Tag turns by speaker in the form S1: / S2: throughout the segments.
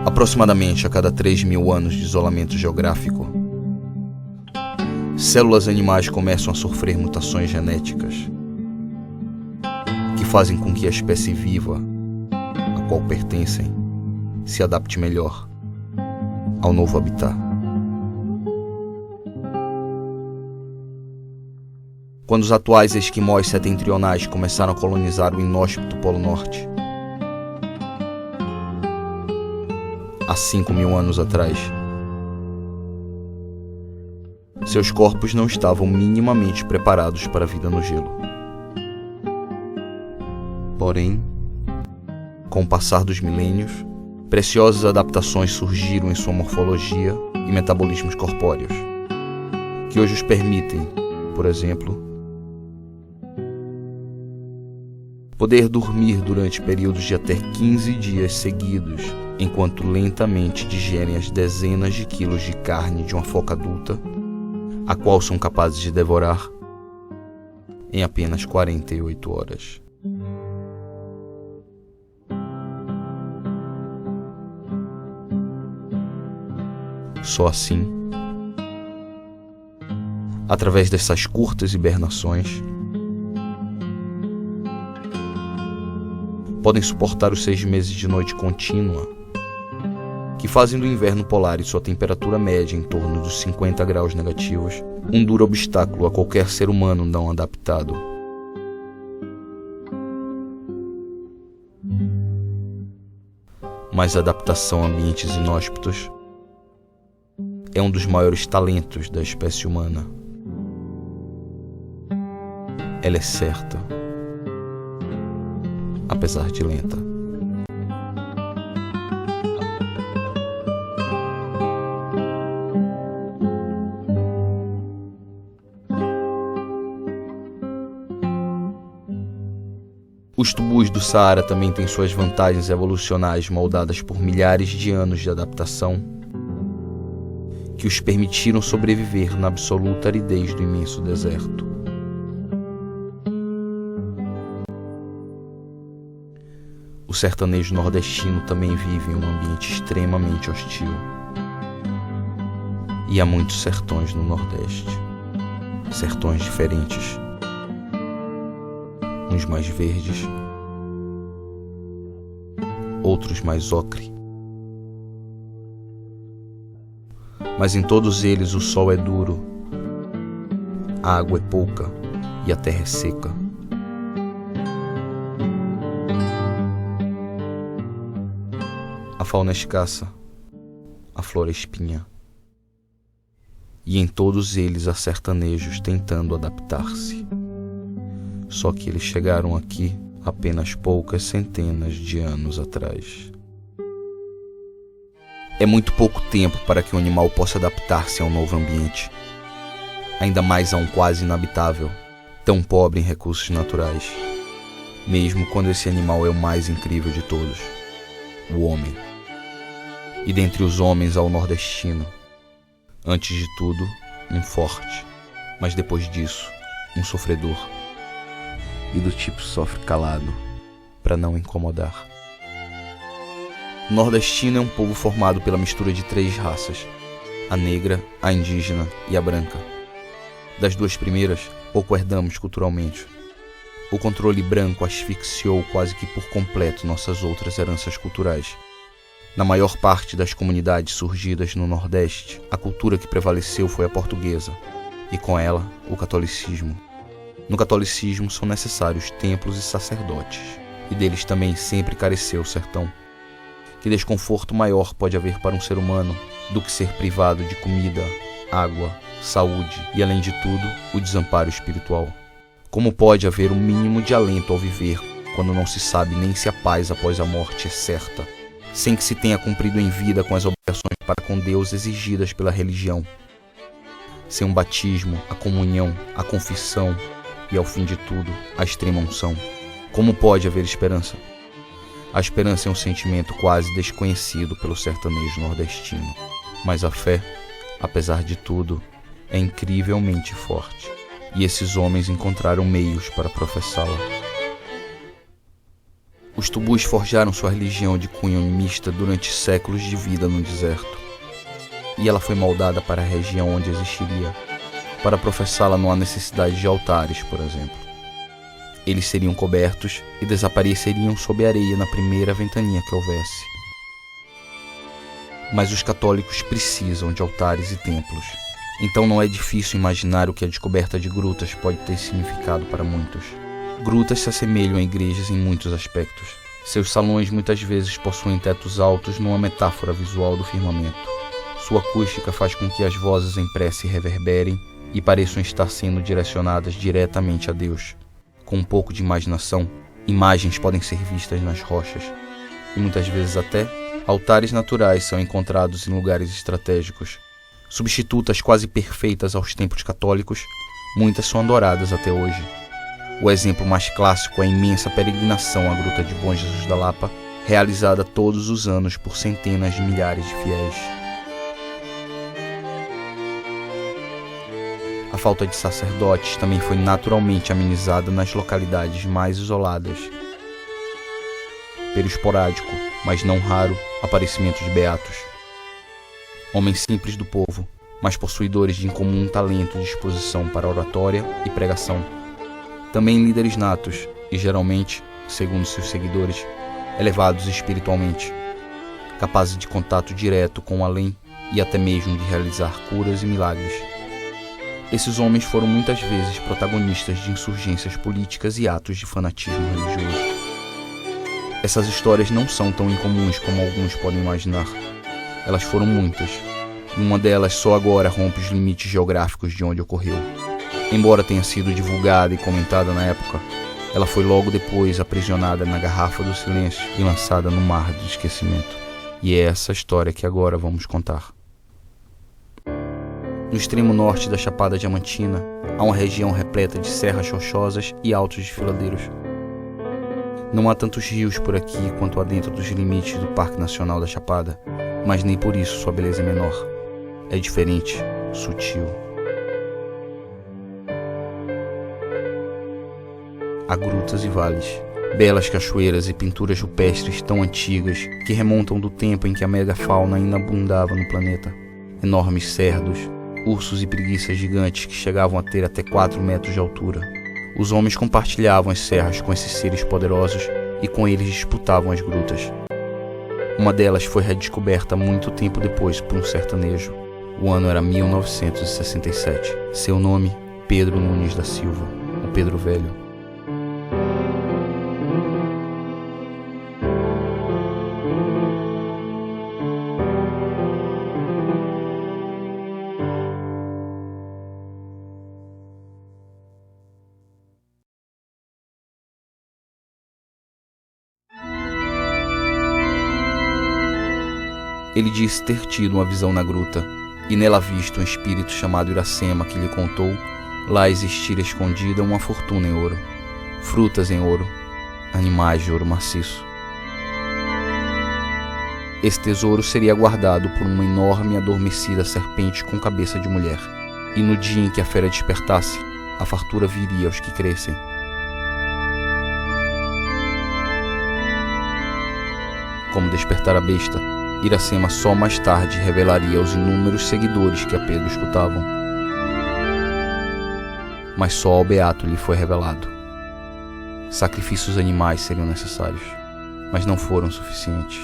S1: Aproximadamente a cada 3.000 anos de isolamento geográfico, células animais começam a sofrer mutações genéticas que fazem com que a espécie viva a qual pertencem se adapte melhor ao novo habitat. Quando os atuais esquimós setentrionais começaram a colonizar o inóspito Polo Norte, há 5.000 anos atrás, seus corpos não estavam minimamente preparados para a vida no gelo. Porém, com o passar dos milênios, preciosas adaptações surgiram em sua morfologia e metabolismos corpóreos, que hoje os permitem, por exemplo, poder dormir durante períodos de até 15 dias seguidos, enquanto lentamente digerem as dezenas de quilos de carne de uma foca adulta, a qual são capazes de devorar em apenas 48 horas. Só assim, através dessas curtas hibernações, podem suportar os 6 meses de noite contínua, que fazem do inverno polar e sua temperatura média em torno dos 50 graus negativos um duro obstáculo a qualquer ser humano não adaptado. Mas a adaptação a ambientes inóspitos é um dos maiores talentos da espécie humana. Ela é certa, apesar de lenta. Os tubus do Saara também têm suas vantagens evolucionais moldadas por milhares de anos de adaptação que os permitiram sobreviver na absoluta aridez do imenso deserto. O sertanejo nordestino também vive em um ambiente extremamente hostil. E há muitos sertões no Nordeste. Sertões diferentes. Uns mais verdes, outros mais ocre. Mas em todos eles o sol é duro, a água é pouca e a terra é seca. A fauna é escassa, a flora é espinha. E em todos eles há sertanejos tentando adaptar-se. Só que eles chegaram aqui apenas poucas centenas de anos atrás. É muito pouco tempo para que um animal possa adaptar-se a um novo ambiente, ainda mais a um quase inabitável, tão pobre em recursos naturais, mesmo quando esse animal é o mais incrível de todos, o homem. E dentre os homens há o nordestino, antes de tudo, um forte, mas depois disso, um sofredor. E do tipo sofre calado, para não incomodar. O nordestino é um povo formado pela mistura de 3 raças, a negra, a indígena e a branca. Das duas primeiras, pouco herdamos culturalmente. O controle branco asfixiou quase que por completo nossas outras heranças culturais. Na maior parte das comunidades surgidas no Nordeste, a cultura que prevaleceu foi a portuguesa, e com ela, o catolicismo. No catolicismo são necessários templos e sacerdotes, e deles também sempre careceu o sertão. Que desconforto maior pode haver para um ser humano do que ser privado de comida, água, saúde e, além de tudo, o desamparo espiritual? Como pode haver um mínimo de alento ao viver quando não se sabe nem se a paz após a morte é certa, sem que se tenha cumprido em vida com as obrigações para com Deus exigidas pela religião? Sem um batismo, a comunhão, a confissão e, ao fim de tudo, a extrema unção, como pode haver esperança? A esperança é um sentimento quase desconhecido pelo sertanejo nordestino, mas a fé, apesar de tudo, é incrivelmente forte, e esses homens encontraram meios para professá-la. Os tubus forjaram sua religião de cunho animista durante séculos de vida no deserto. E ela foi moldada para a região onde existiria. Para professá-la não há necessidade de altares, por exemplo. Eles seriam cobertos e desapareceriam sob a areia na primeira ventania que houvesse. Mas os católicos precisam de altares e templos. Então não é difícil imaginar o que a descoberta de grutas pode ter significado para muitos. Grutas se assemelham a igrejas em muitos aspectos. Seus salões muitas vezes possuem tetos altos numa metáfora visual do firmamento. Sua acústica faz com que as vozes em prece reverberem e pareçam estar sendo direcionadas diretamente a Deus. Com um pouco de imaginação, imagens podem ser vistas nas rochas. E muitas vezes até, altares naturais são encontrados em lugares estratégicos. Substitutas quase perfeitas aos templos católicos, muitas são adoradas até hoje. O exemplo mais clássico é a imensa peregrinação à Gruta de Bom Jesus da Lapa, realizada todos os anos por centenas de milhares de fiéis. A falta de sacerdotes também foi naturalmente amenizada nas localidades mais isoladas. Pelo esporádico, mas não raro, aparecimento de beatos. Homens simples do povo, mas possuidores de incomum talento e disposição para oratória e pregação. Também líderes natos e, geralmente, segundo seus seguidores, elevados espiritualmente, capazes de contato direto com o além e até mesmo de realizar curas e milagres. Esses homens foram muitas vezes protagonistas de insurgências políticas e atos de fanatismo religioso. Essas histórias não são tão incomuns como alguns podem imaginar. Elas foram muitas, e uma delas só agora rompe os limites geográficos de onde ocorreu. Embora tenha sido divulgada e comentada na época, ela foi logo depois aprisionada na garrafa do silêncio e lançada no mar do esquecimento. E é essa história que agora vamos contar. No extremo norte da Chapada Diamantina, há uma região repleta de serras rochosas e altos desfiladeiros. Não há tantos rios por aqui quanto há dentro dos limites do Parque Nacional da Chapada, mas nem por isso sua beleza é menor. É diferente, sutil. Há grutas e vales, belas cachoeiras e pinturas rupestres tão antigas que remontam do tempo em que a megafauna ainda abundava no planeta. Enormes cerdos, ursos e preguiças gigantes que chegavam a ter até 4 metros de altura. Os homens compartilhavam as serras com esses seres poderosos e com eles disputavam as grutas. Uma delas foi redescoberta muito tempo depois por um sertanejo. O ano era 1967. Seu nome, Pedro Nunes da Silva, o Pedro Velho. Ele disse ter tido uma visão na gruta, e nela visto um espírito chamado Iracema que lhe contou lá existir escondida uma fortuna em ouro, frutas em ouro, animais de ouro maciço. Esse tesouro seria guardado por uma enorme e adormecida serpente com cabeça de mulher, e no dia em que a fera despertasse, a fartura viria aos que crescem. Como despertar a besta, Iracema só mais tarde revelaria aos inúmeros seguidores que a Pedro escutavam. Mas só ao beato lhe foi revelado. Sacrifícios animais seriam necessários, mas não foram suficientes.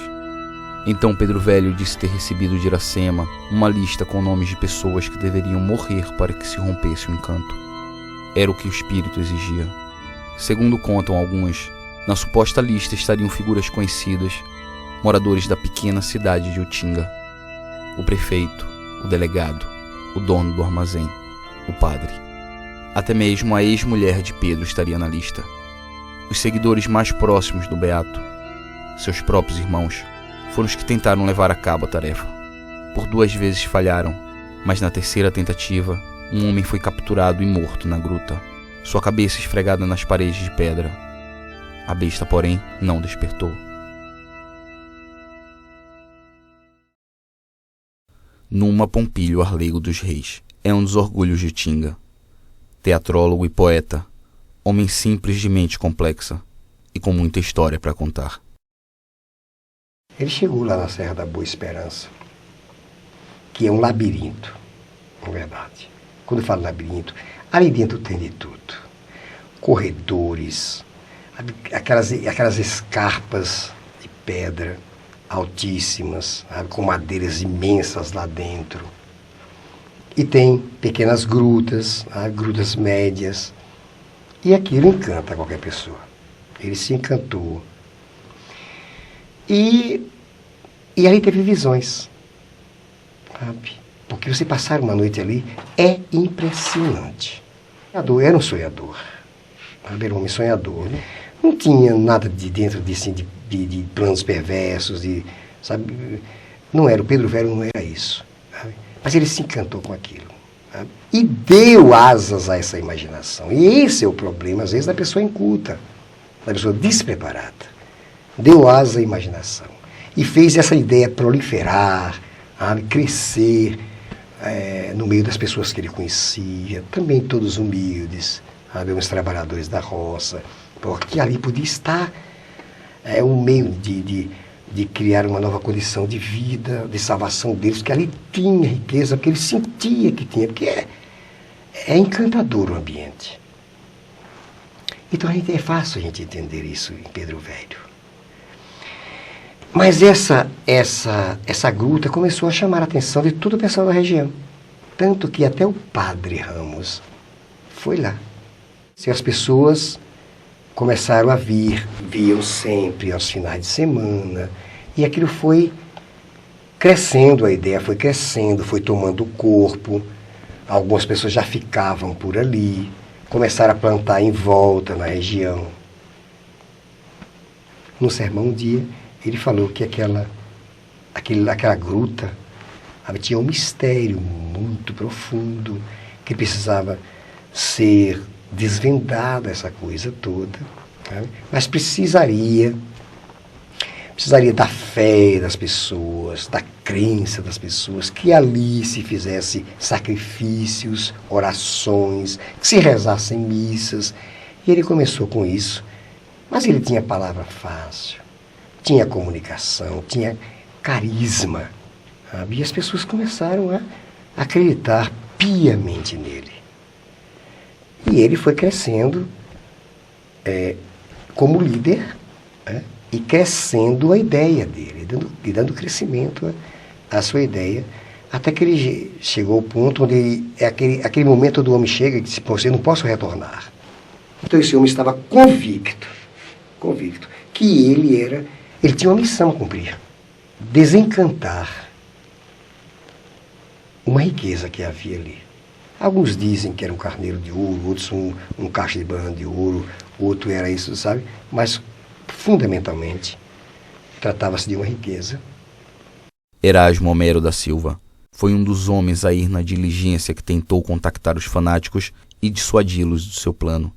S1: Então Pedro Velho disse ter recebido de Iracema uma lista com nomes de pessoas que deveriam morrer para que se rompesse o encanto. Era o que o espírito exigia. Segundo contam alguns, na suposta lista estariam figuras conhecidas, moradores da pequena cidade de Utinga, o prefeito, o delegado, o dono do armazém, o padre. Até mesmo a ex-mulher de Pedro estaria na lista. Os seguidores mais próximos do beato, seus próprios irmãos, foram os que tentaram levar a cabo a tarefa. Por 2 vezes falharam, mas na terceira tentativa, um homem foi capturado e morto na gruta, sua cabeça esfregada nas paredes de pedra. A besta, porém, não despertou. Numa Pompílio Arlego dos Reis é um dos orgulhos de Utinga. Teatrólogo e poeta, homem simples de mente complexa, e com muita história para contar.
S2: Ele chegou lá na Serra da Boa Esperança, que é um labirinto, na verdade. Quando eu falo labirinto, ali dentro tem de tudo. Corredores, aquelas escarpas de pedra altíssimas, sabe, com madeiras imensas lá dentro. E tem pequenas grutas, sabe, grutas médias. E aquilo encanta qualquer pessoa. Ele se encantou. E ali teve visões, sabe? Porque você passar uma noite ali é impressionante. Era um sonhador, sabe? Era um homem sonhador. Né? Não tinha nada de dentro de planos perversos, sabe? Não era, o Pedro Velho não era isso. Sabe? Mas ele se encantou com aquilo. Sabe? E deu asas a essa imaginação. E esse é o problema, às vezes, da pessoa inculta, da pessoa despreparada. Deu asa à imaginação e fez essa ideia proliferar, sabe, crescer no meio das pessoas que ele conhecia, também todos humildes, sabe, uns trabalhadores da roça, porque ali podia estar um meio de criar uma nova condição de vida, de salvação deles, porque ali tinha riqueza, porque ele sentia que tinha, porque é encantador o ambiente. Então é fácil a gente entender isso em Pedro Velho. Mas essa gruta começou a chamar a atenção de todo o pessoal da região. Tanto que até o padre Ramos foi lá. E as pessoas começaram a viam sempre aos finais de semana. E aquilo foi crescendo, a ideia foi crescendo, foi tomando corpo. Algumas pessoas já ficavam por ali, começaram a plantar em volta na região. No sermão um dia, ele falou que aquela gruta tinha um mistério muito profundo, que precisava ser desvendada, essa coisa toda, sabe? Mas precisaria da fé das pessoas, da crença das pessoas, que ali se fizesse sacrifícios, orações, que se rezassem missas. E ele começou com isso, mas ele tinha palavra fácil. Tinha comunicação, tinha carisma, sabe? E as pessoas começaram a acreditar piamente nele. E ele foi crescendo como líder, né? E crescendo a ideia dele, dando crescimento à sua ideia, até que ele chegou ao ponto onde aquele momento do homem chega e disse: eu não posso retornar. Então esse homem estava convicto que ele tinha uma missão a cumprir: desencantar uma riqueza que havia ali. Alguns dizem que era um carneiro de ouro, outros um caixa de banana de ouro, outro era isso, sabe? Mas, fundamentalmente, tratava-se de uma riqueza.
S1: Erasmo Homero da Silva foi um dos homens a ir na diligência que tentou contactar os fanáticos e dissuadi-los do seu plano.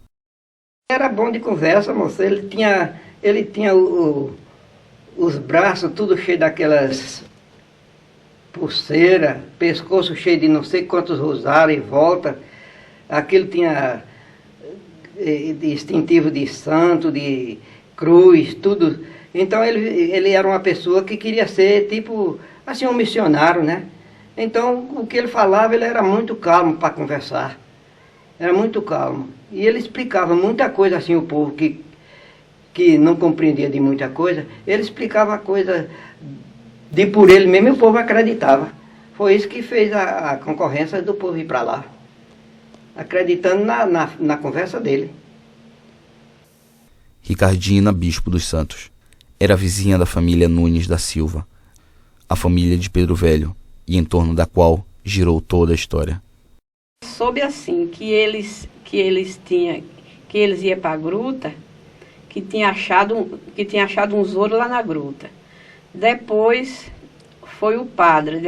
S3: Era bom de conversa, moço. Ele tinha os braços tudo cheio daquelas pulseiras, pescoço cheio de não sei quantos rosários em volta. Aquilo tinha distintivo de santo, de cruz, tudo. Então ele era uma pessoa que queria ser tipo assim um missionário, né? Então o que ele falava, ele era muito calmo para conversar. Era muito calmo. E ele explicava muita coisa assim, o povo que não compreendia de muita coisa, ele explicava a coisa de por ele mesmo e o povo acreditava. Foi isso que fez a concorrência do povo ir para lá, acreditando na conversa dele.
S1: Ricardina Bispo dos Santos era vizinha da família Nunes da Silva, a família de Pedro Velho, e em torno da qual girou toda a história.
S4: Soube assim que eles iam para a gruta, que tinha achado uns ouros lá na gruta. Depois foi o padre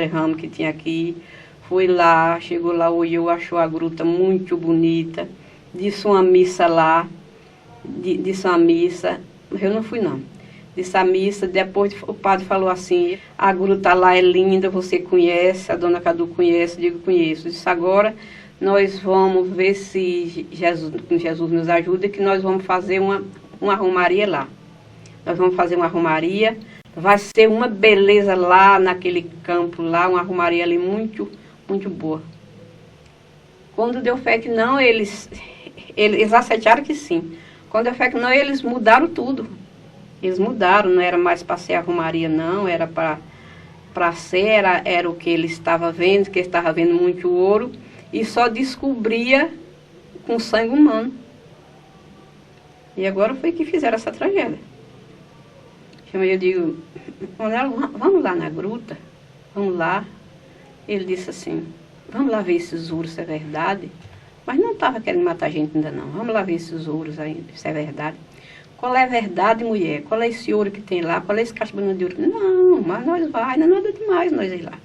S4: Ramos que tinha aqui, foi lá, chegou lá, olhou, achou a gruta muito bonita, disse uma missa lá, eu não fui não, disse a missa, depois o padre falou assim: a gruta lá é linda, você conhece, a dona Cadu conhece, digo conheço, disse agora nós vamos ver se Jesus nos ajuda, que nós vamos fazer uma romaria lá. Nós vamos fazer uma romaria, vai ser uma beleza lá naquele campo lá, uma romaria ali muito, muito boa. Quando deu fé que não, eles aceitaram que sim. Quando deu fé que não, eles mudaram tudo. Eles mudaram, não era mais para ser a romaria não, era para ser, era o que ele estava vendo, que ele estava vendo muito ouro, e só descobria com sangue humano. E agora foi que fizeram essa tragédia. Eu digo, vamos lá na gruta, vamos lá. Ele disse assim, vamos lá ver esses ouros se é verdade. Mas não estava querendo matar a gente ainda não, vamos lá ver esses ouros aí, se é verdade. Qual é a verdade, mulher? Qual é esse ouro que tem lá? Qual é esse cachorro de ouro? Não, mas nós vai, não é nada demais nós ir lá.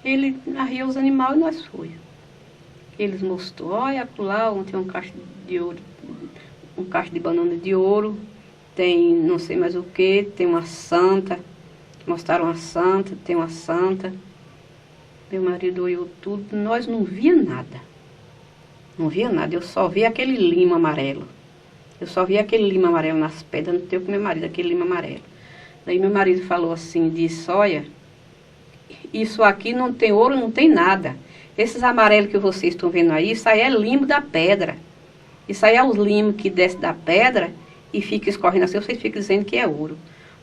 S4: Ele arriou os animais e nós fui. Eles mostrou, olha lá, tem um cacho de ouro, um cacho de banana de ouro, tem não sei mais o que, tem uma santa, mostraram uma santa, tem uma santa. Meu marido olhou tudo, nós não via nada. Não via nada, eu só via aquele limo amarelo. Eu só via aquele limo amarelo nas pedras, não tenho com meu marido, aquele limo amarelo. Daí meu marido falou assim, disse, olha, isso aqui não tem ouro, não tem nada. Esses amarelos que vocês estão vendo aí, isso aí é limo da pedra. Isso aí é os limos que desce da pedra e fica escorrendo assim, vocês ficam dizendo que é ouro.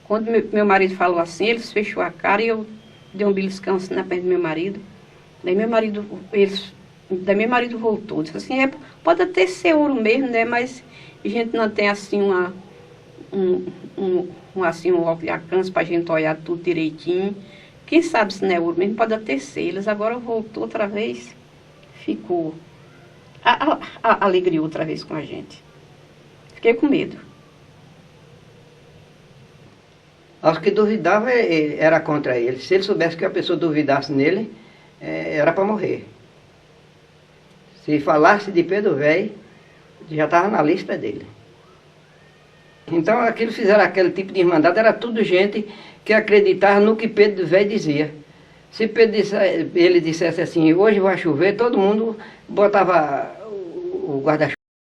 S4: Quando meu marido falou assim, ele fechou a cara e eu dei um beliscão assim na perna do meu marido. Daí meu marido voltou, disse assim, pode até ser ouro mesmo, né, mas a gente não tem assim um óculos de alcance para a gente olhar tudo direitinho. Quem sabe se não é ouro mesmo, pode até ser. Eles agora voltou outra vez, ficou a alegria outra vez com a gente. Fiquei com medo.
S3: Aos que duvidavam era contra ele. Se ele soubesse que a pessoa duvidasse nele, era para morrer. Se falasse de Pedro Velho, já estava na lista dele. Então aquilo fizeram aquele tipo de irmandade, era tudo gente que acreditava no que Pedro Velho dizia. Se ele dissesse assim, hoje vai chover, todo mundo botava o guarda-chuva